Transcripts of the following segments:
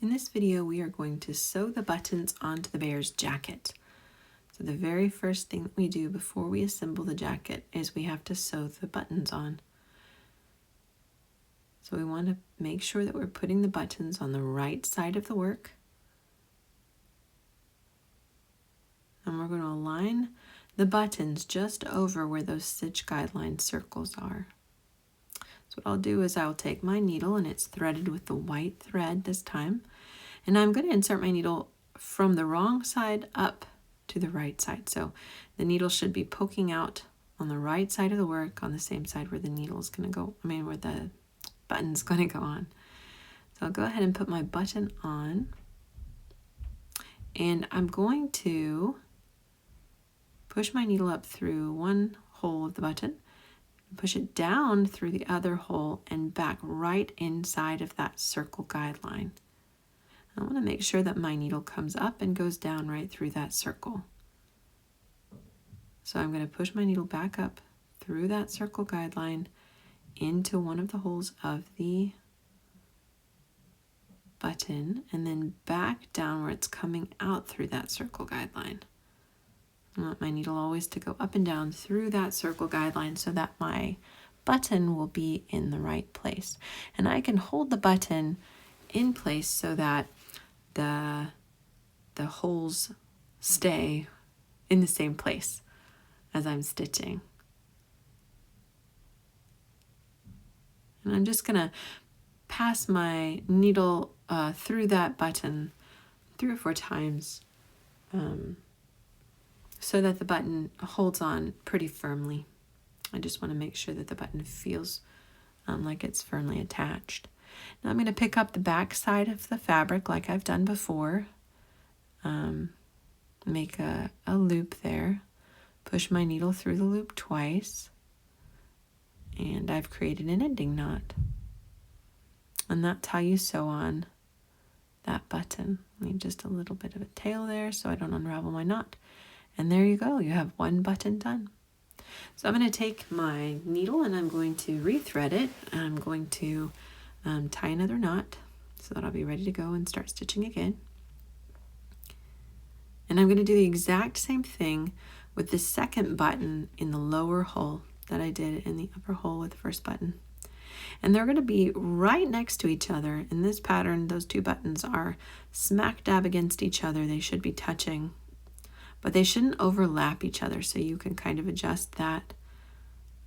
In this video, we are going to sew the buttons onto the bear's jacket. So the very first thing that we do before we assemble the jacket is we have to sew the buttons on. So we want to make sure that we're putting the buttons on the right side of the work. And we're going to align the buttons just over where those stitch guideline circles are. So what I'll do is I'll take my needle, and it's threaded with the white thread this time, and I'm going to insert my needle from the wrong side up to the right side. So the needle should be poking out on the right side of the work on the same side where the needle is going to go, where the button's going to go on. So I'll go ahead and put my button on, and I'm going to push my needle up through one hole of the button, push it down through the other hole and back right inside of that circle guideline. I want to make sure that my needle comes up and goes down right through that circle. So I'm going to push my needle back up through that circle guideline into one of the holes of the button, and then back down where it's coming out through that circle guideline. I want my needle always to go up and down through that circle guideline so that my button will be in the right place. And I can hold the button in place so that the holes stay in the same place as I'm stitching. And I'm just going to pass my needle through that button 3 or 4 times so that the button holds on pretty firmly. I just want to make sure that the button feels like it's firmly attached. Now I'm going to pick up the back side of the fabric like I've done before. Make a loop there. Push my needle through the loop twice. And I've created an ending knot. And that's how you sew on that button. Leave just a little bit of a tail there so I don't unravel my knot. And there you go, you have one button done. So I'm going to take my needle and I'm going to rethread it. I'm going to tie another knot so that I'll be ready to go and start stitching again. And I'm going to do the exact same thing with the second button in the lower hole that I did in the upper hole with the first button. And they're going to be right next to each other. In this pattern, those 2 buttons are smack dab against each other. They should be touching, but they shouldn't overlap each other, so you can kind of adjust that.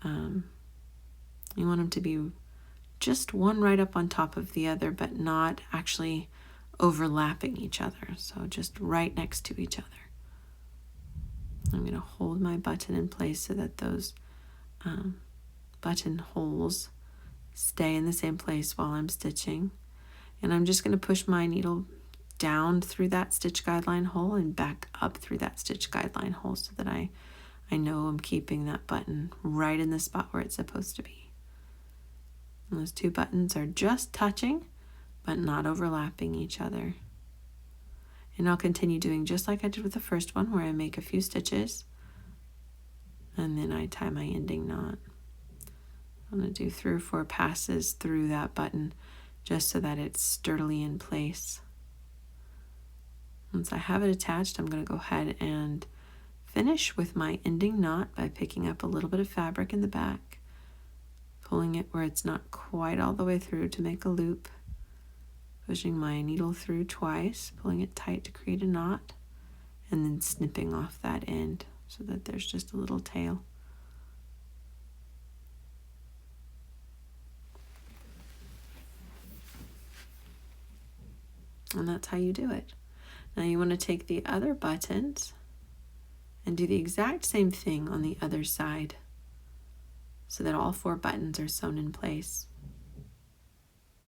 You want them to be just one right up on top of the other, but not actually overlapping each other, so just right next to each other. I'm going to hold my button in place so that those button holes stay in the same place while I'm stitching. And I'm just going to push my needle down through that stitch guideline hole and back up through that stitch guideline hole so that I know I'm keeping that button right in the spot where it's supposed to be. And those 2 buttons are just touching but not overlapping each other. And I'll continue doing just like I did with the first one, where I make a few stitches and then I tie my ending knot. I'm going to do 3 or 4 passes through that button just so that it's sturdily in place. Once I have it attached, I'm going to go ahead and finish with my ending knot by picking up a little bit of fabric in the back, pulling it where it's not quite all the way through to make a loop, pushing my needle through twice, pulling it tight to create a knot, and then snipping off that end so that there's just a little tail. And that's how you do it. Now you want to take the other buttons and do the exact same thing on the other side so that all 4 buttons are sewn in place.